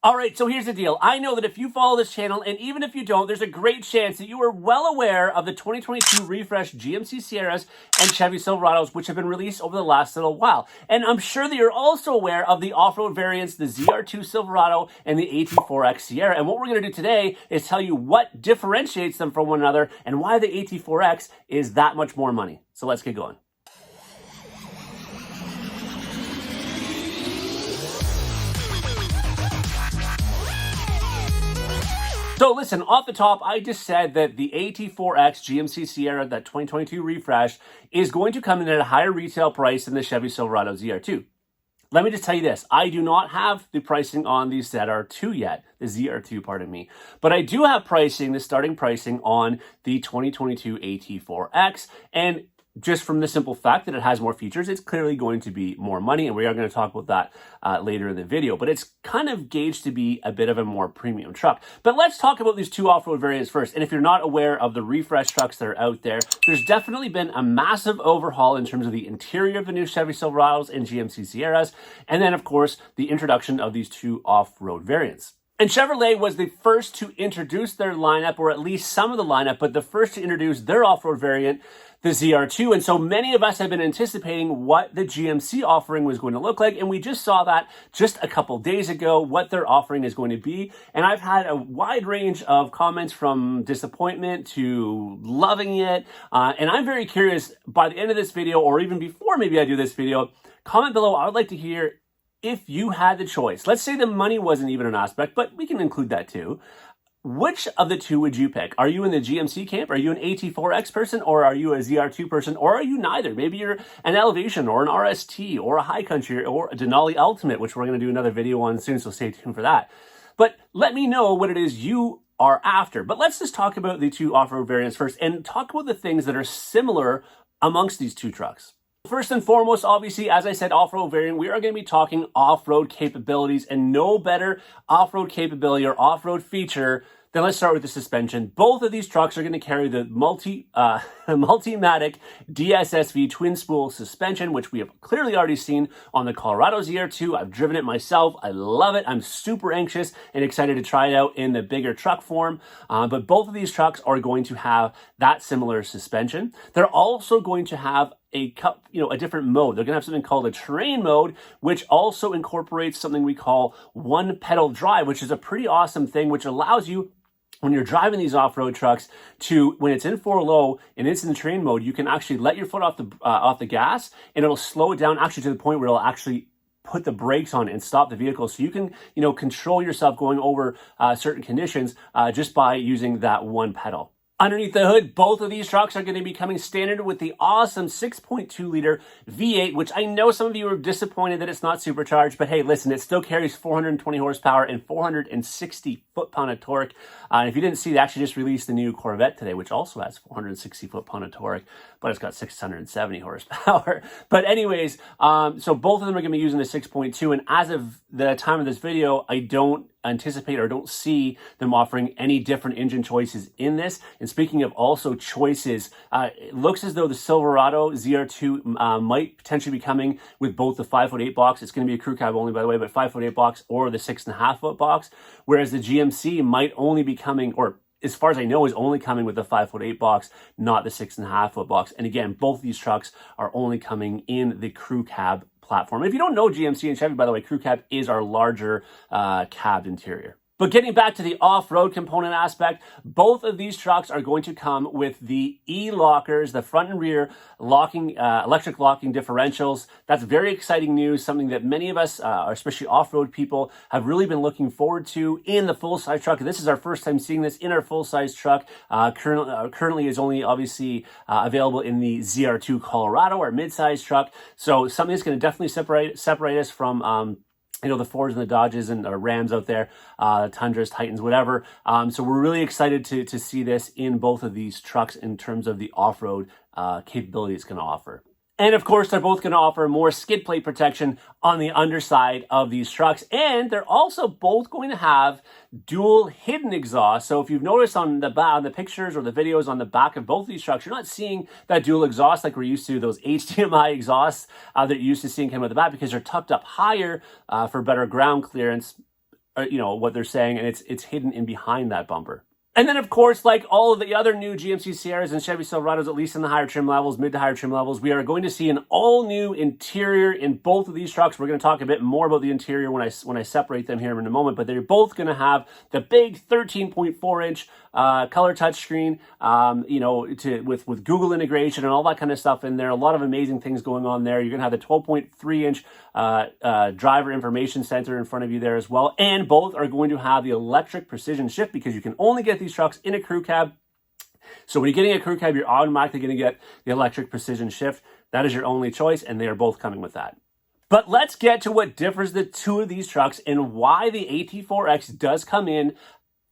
All right, so here's the deal. I know that if you follow this channel, and even if you don't, there's a great chance that you are well aware of the 2022 refreshed GMC Sierras and Chevy Silverados, which have been released over the last little while. And I'm sure that you're also aware of the off-road variants, the ZR2 Silverado and the AT4X Sierra. And what we're going to do today is tell you what differentiates them from one another and why the AT4X is that much more money. So let's get going. So listen, off the top, I just said that the AT4X GMC Sierra, that 2022 refresh, is going to come in at a higher retail price than the Chevy Silverado ZR2. Let me just tell you this, I do not have the pricing on the ZR2 yet, the ZR2, pardon me, but I do have pricing, the starting pricing on the 2022 AT4X, and just from the simple fact that it has more features, it's clearly going to be more money, and we are going to talk about that later in the video. But it's kind of gauged to be a bit of a more premium truck. But let's talk about these two off-road variants first. And if you're not aware of the refresh trucks that are out there, there's definitely been a massive overhaul in terms of the interior of the new Chevy Silverados and GMC Sierras. And then, of course, the introduction of these two off-road variants. And Chevrolet was the first to introduce their lineup, or at least some of the lineup, but the first to introduce their off-road variant, the ZR2. And so many of us have been anticipating what the GMC offering was going to look like. And we just saw that just a couple days ago, what their offering is going to be. And I've had a wide range of comments from disappointment to loving it. And I'm very curious, by the end of this video, or even before maybe I do this video, comment below. I would like to hear, if you had the choice, let's say the money wasn't even an aspect, but we can include that too. Which of the two would you pick? Are you in the GMC camp? Are you an AT4X person? Or are you a ZR2 person? Or are you neither? Maybe you're an Elevation or an RST or a High Country or a Denali Ultimate, which we're going to do another video on soon, so stay tuned for that. But let me know what it is you are after. But let's just talk about the two off-road variants first and talk about the things that are similar amongst these two trucks. First and foremost, obviously, as I said, off-road variant, we are going to be talking off-road capabilities, and no better off-road capability or off-road feature than, let's start with the suspension. Both of these trucks are going to carry the Multimatic DSSV twin spool suspension, which we have clearly already seen on the Colorado ZR2. I've driven it myself. I love it. I'm super anxious and excited to try it out in the bigger truck form. But both of these trucks are going to have that similar suspension. They're also going to have a different mode. They're going to have something called a terrain mode, which also incorporates something we call one pedal drive, which is a pretty awesome thing, which allows you, when you're driving these off-road trucks, to, when it's in 4 low and it's in the terrain mode, you can actually let your foot off the gas, and it'll slow it down actually to the point where it'll actually put the brakes on and stop the vehicle. So you can, control yourself going over certain conditions just by using that one pedal. Underneath the hood, both of these trucks are going to be coming standard with the awesome 6.2 liter V8, which I know some of you are disappointed that it's not supercharged, but hey, listen, it still carries 420 horsepower and 460 foot-pound of torque. And if you didn't see, they actually just released the new Corvette today, which also has 460 foot-pound of torque, but it's got 670 horsepower. But anyways, so both of them are going to be using the 6.2, and as of the time of this video, I don't anticipate or don't see them offering any different engine choices in this. And speaking of also choices, it looks as though the Silverado ZR2 might potentially be coming with both the 5'8" box. It's going to be a crew cab only, by the way, but 5'8" box or the 6.5 foot box, whereas the GMC might only be coming, or as far as I know, is only coming with the 5'8" box, not the 6.5 foot box. And again, both these trucks are only coming in the crew cab platform. If you don't know GMC and Chevy, by the way, crew cab is our larger cab interior. But getting back to the off-road component aspect, both of these trucks are going to come with the e-lockers, the front and rear locking, electric locking differentials. That's very exciting news, something that many of us, especially off-road people, have really been looking forward to in the full-size truck. This is our first time seeing this in our full-size truck. Currently is only obviously available in the ZR2 Colorado, our mid-size truck. So something that's going to definitely separate us from the Fords and the Dodges and Rams out there, Tundras, Titans, whatever. So we're really excited to see this in both of these trucks in terms of the off-road capability it's going to offer. And of course, they're both going to offer more skid plate protection on the underside of these trucks. And they're also both going to have dual hidden exhaust. So if you've noticed on the pictures or the videos on the back of both of these trucks, you're not seeing that dual exhaust like we're used to, those HDMI exhausts that you're used to seeing coming out the back, because they're tucked up higher for better ground clearance. what they're saying, and it's hidden in behind that bumper. And then, of course, like all of the other new GMC Sierras and Chevy Silverados, at least in the higher trim levels, mid to higher trim levels, we are going to see an all-new interior in both of these trucks. We're going to talk a bit more about the interior when I separate them here in a moment, but they're both going to have the big 13.4-inch color touchscreen, with Google integration and all that kind of stuff in there. A lot of amazing things going on there. You're going to have the 12.3-inch driver information center in front of you there as well. And both are going to have the electric precision shift, because you can only get these trucks in a crew cab. So when you're getting a crew cab, you're automatically going to get the electric precision shift. That is your only choice, and they are both coming with that. But let's get to what differs the two of these trucks and why the AT4X does come in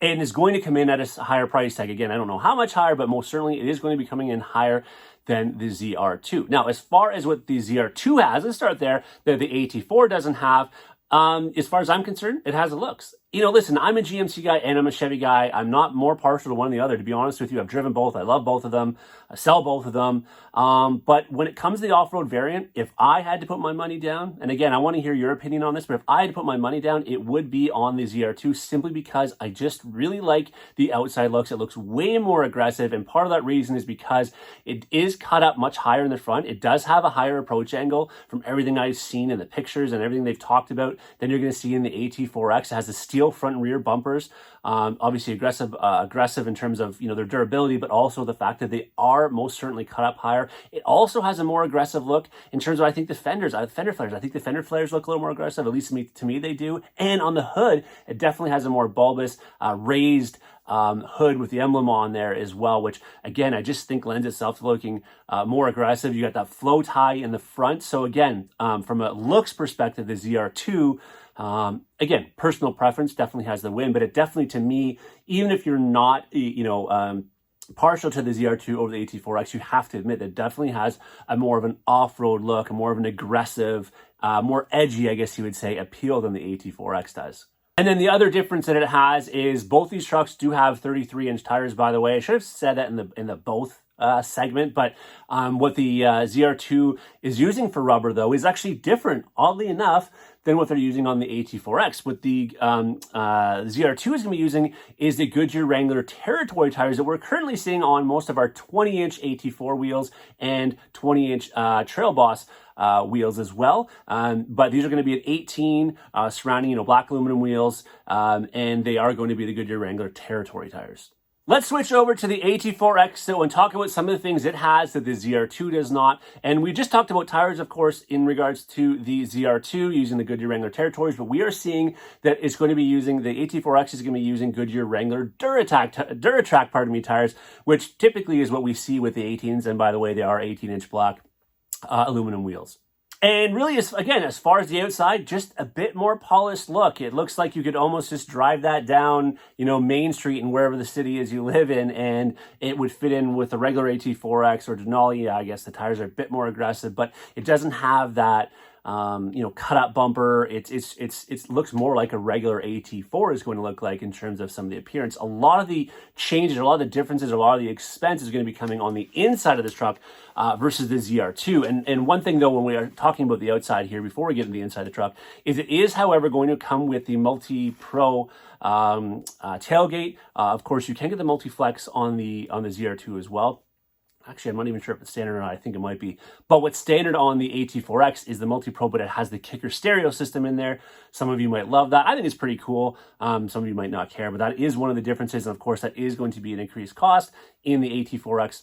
and is going to come in at a higher price tag. Again, I don't know how much higher, but most certainly it is going to be coming in higher than the ZR2. Now, as far as what the ZR2 has, let's start there, that the AT4 doesn't have. As far as I'm concerned, it has the looks. Listen, I'm a GMC guy and I'm a Chevy guy. I'm not more partial to one than the other, to be honest with you. I've driven both. I love both of them. I sell both of them. But when it comes to the off-road variant, if I had to put my money down, and again, I want to hear your opinion on this, but if I had to put my money down, it would be on the ZR2, simply because I just really like the outside looks. It looks way more aggressive, and part of that reason is because it is cut up much higher in the front. It does have a higher approach angle from everything I've seen in the pictures and everything they've talked about than you're going to see in the AT4X. It has the steel front and rear bumpers, obviously aggressive in terms of their durability, but also the fact that they are most certainly cut up higher. It also has a more aggressive look in terms of, I think, the fender flares. I think the fender flares look a little more aggressive, at least to me they do. And on the hood, it definitely has a more bulbous, raised hood with the emblem on there as well, which again, I just think lends itself to looking more aggressive. You got that flow tie in the front. So again, from a looks perspective, the ZR2, again, personal preference definitely has the win, but it definitely, to me, even if you're not, partial to the ZR2 over the AT4X, you have to admit that it definitely has a more of an off-road look, a more of an aggressive, more edgy, I guess you would say, appeal than the AT4X does. And then the other difference that it has is both these trucks do have 33-inch tires, by the way. I should have said that in the both segment, but what the ZR2 is using for rubber, though, is actually different, oddly enough, than what they're using on the AT4X. What the ZR2 is going to be using is the Goodyear Wrangler Territory tires that we're currently seeing on most of our 20-inch AT4 wheels and 20-inch Trail Boss wheels as well. But these are going to be at 18 surrounding, black aluminum wheels, and they are going to be the Goodyear Wrangler Territory tires. Let's switch over to the AT4X so and talk about some of the things it has that the ZR2 does not. And we just talked about tires, of course, in regards to the ZR2 using the Goodyear Wrangler Territories, but we are seeing that it's going to be using, the AT4X is going to be using Goodyear Wrangler Duratrack tires, which typically is what we see with the 18s. And by the way, they are 18-inch black aluminum wheels. And really, as far as the outside, just a bit more polished look. It looks like you could almost just drive that down, Main Street and wherever the city is you live in, and it would fit in with the regular AT4X or Denali. Yeah, I guess the tires are a bit more aggressive, but it doesn't have that, cut up bumper. It looks more like a regular AT4 is going to look like in terms of some of the appearance. A lot of the changes, a lot of the differences, a lot of the expense is going to be coming on the inside of this truck versus the ZR2. And one thing, though, when we are talking about the outside here, before we get into the inside of the truck, is it is, however, going to come with the Multi-Pro tailgate. Of course, you can get the Multi-Flex on the ZR2 as well. Actually, I'm not even sure if it's standard or not. I think it might be. But what's standard on the AT4X is the Multi-Pro, but it has the kicker stereo system in there. Some of you might love that. I think it's pretty cool. Some of you might not care, but that is one of the differences. And of course, that is going to be an increased cost in the AT4X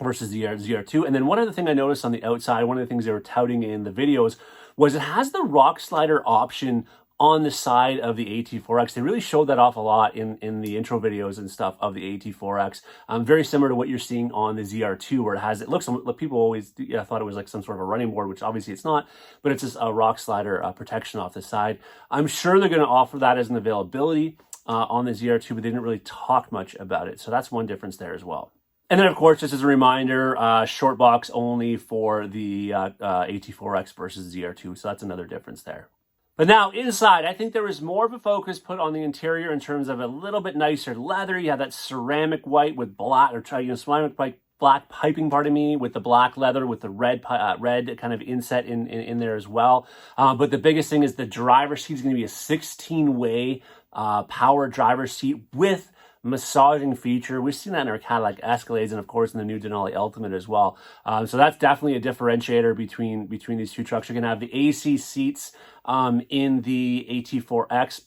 versus the ZR2. And then one other thing I noticed on the outside, one of the things they were touting in the videos, was it has the rock slider option on the side of the AT4X. They really showed that off a lot in the intro videos and stuff of the AT4X. Very similar to what you're seeing on the ZR2, where it looks, people always thought it was like some sort of a running board, which obviously it's not, but it's just a rock slider protection off the side. I'm sure they're going to offer that as an availability on the ZR2, but they didn't really talk much about it. So that's one difference there as well. And then, of course, just as a reminder, short box only for the AT4X versus ZR2. So that's another difference there. But now inside, I think there was more of a focus put on the interior in terms of a little bit nicer leather. You have that ceramic white with black, or ceramic white black piping, pardon me, with the black leather, with the red kind of inset in there as well. But the biggest thing is the driver's seat is going to be a 16-way power driver's seat with massaging feature. We've seen that in our Cadillac Escalades and of course in the new Denali Ultimate as well. So that's definitely a differentiator between these two trucks. You're going to have the AC seats in the AT4X,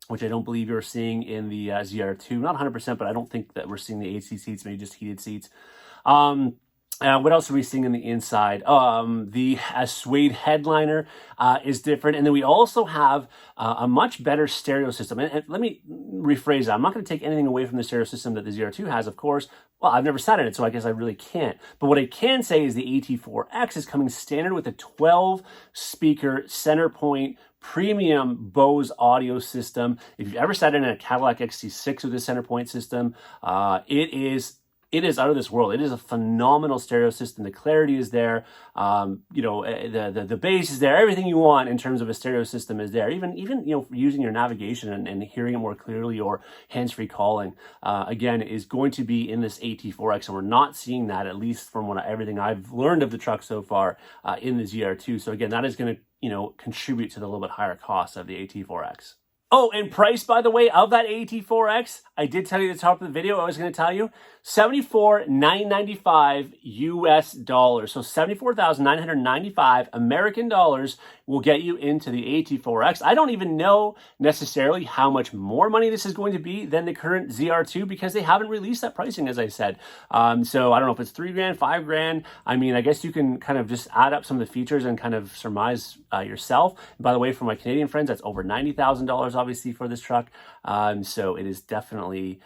which I don't believe you're seeing in the ZR2. Not 100%, but I don't think that we're seeing the AC seats, maybe just heated seats. What else are we seeing in the inside? The suede headliner is different. And then we also have a much better stereo system. And let me rephrase that. I'm not going to take anything away from the stereo system that the ZR2 has, of course. Well, I've never sat in it, so I guess I really can't. But what I can say is the AT4X is coming standard with a 12-speaker center point premium Bose audio system. If you've ever sat in a Cadillac XT6 with a center point system, it is out of this world. It is a phenomenal stereo system. The clarity is there. The bass is there. Everything you want in terms of a stereo system is there. Even using your navigation and hearing it more clearly, or hands-free calling, again, is going to be in this AT4X, and we're not seeing that, at least from everything I've learned of the truck so far, in the ZR2. So again, that is going to contribute to the little bit higher cost of the AT4X. Oh, and price, by the way, of that AT4X, I did tell you at the top of the video, I was going to tell you, $74,995 US dollars. So $74,995 American dollars will get you into the AT4X. I don't even know necessarily how much more money this is going to be than the current ZR2, because they haven't released that pricing, as I said. So I don't know if it's $3,000, $5,000. I mean, I guess you can kind of just add up some of the features and kind of surmise yourself. And by the way, for my Canadian friends, that's over $90,000 obviously for this truck. So it is definitely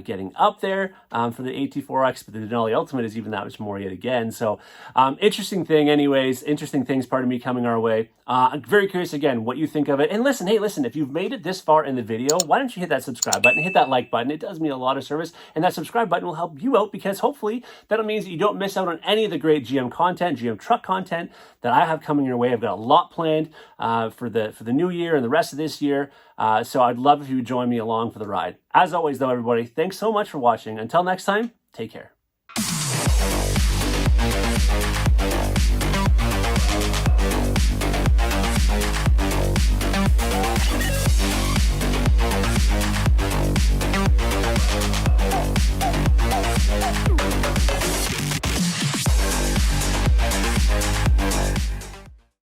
getting up there for the AT4X, but the Denali Ultimate is even that much more yet again. So interesting things, pardon me, coming our way. I'm very curious again what you think of it. And listen, if you've made it this far in the video, why don't you hit that subscribe button, hit that like button. It does me a lot of service, and that subscribe button will help you out, because hopefully that means that you don't miss out on any of the great GM content, GM truck content that I have coming your way. I've got a lot planned for the new year and the rest of this year. So I'd love if you would join me along for the ride. As always, though, everybody, thanks so much for watching. Until next time, take care.